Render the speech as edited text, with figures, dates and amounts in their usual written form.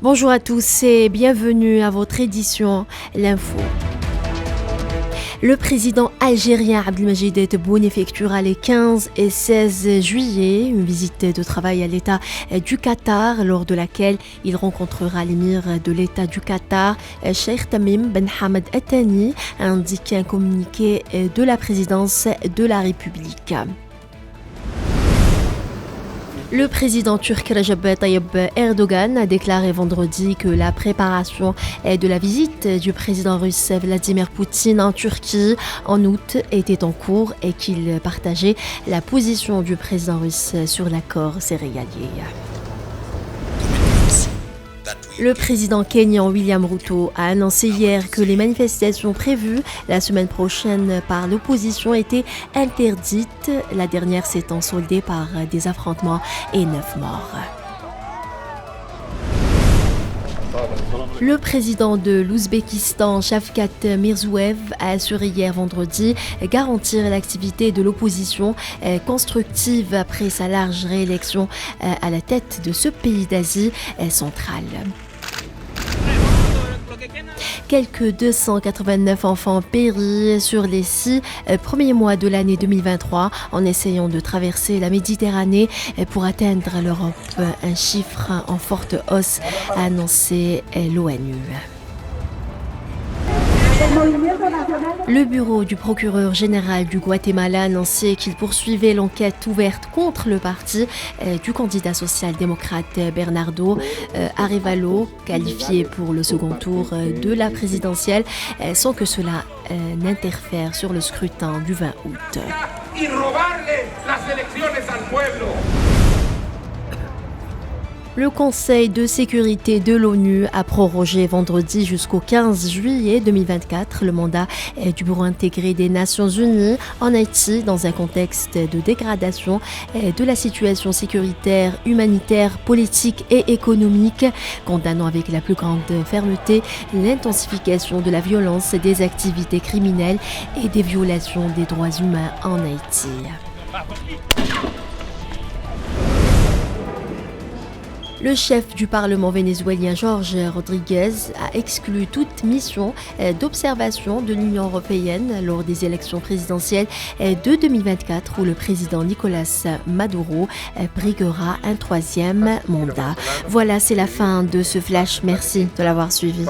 Bonjour à tous et bienvenue à votre édition L'Info. Le président algérien Abdelmajid Tebboune effectuera les 15 et 16 juillet une visite de travail à l'État du Qatar, lors de laquelle il rencontrera l'émir de l'État du Qatar, Cheikh Tamim Ben Hamad Al Thani, a indiqué un communiqué de la présidence de la République. Le président turc Recep Tayyip Erdogan a déclaré vendredi que la préparation de la visite du président russe Vladimir Poutine en Turquie en août était en cours et qu'il partageait la position du président russe sur l'accord céréalier. Le président kényan William Ruto a annoncé hier que les manifestations prévues la semaine prochaine par l'opposition étaient interdites, la dernière s'étant soldée par des affrontements et 9 morts. Le président de l'Ouzbékistan, Shavkat Mirziyoyev, a assuré hier vendredi garantir l'activité de l'opposition constructive après sa large réélection à la tête de ce pays d'Asie centrale. Quelques 289 enfants péris sur les 6 premiers mois de l'année 2023 en essayant de traverser la Méditerranée pour atteindre l'Europe, un chiffre en forte hausse, a annoncé l'ONU. Le bureau du procureur général du Guatemala a annoncé qu'il poursuivait l'enquête ouverte contre le parti du candidat social-démocrate Bernardo Arévalo, qualifié pour le second tour de la présidentielle, sans que cela n'interfère sur le scrutin du 20 août. Le Conseil de sécurité de l'ONU a prorogé vendredi jusqu'au 15 juillet 2024 le mandat du Bureau intégré des Nations Unies en Haïti dans un contexte de dégradation de la situation sécuritaire, humanitaire, politique et économique, condamnant avec la plus grande fermeté l'intensification de la violence, des activités criminelles et des violations des droits humains en Haïti. Le chef du Parlement vénézuélien, Jorge Rodríguez, a exclu toute mission d'observation de l'Union européenne lors des élections présidentielles de 2024 où le président Nicolás Maduro briguera un 3e mandat. Voilà, c'est la fin de ce flash. Merci de l'avoir suivi.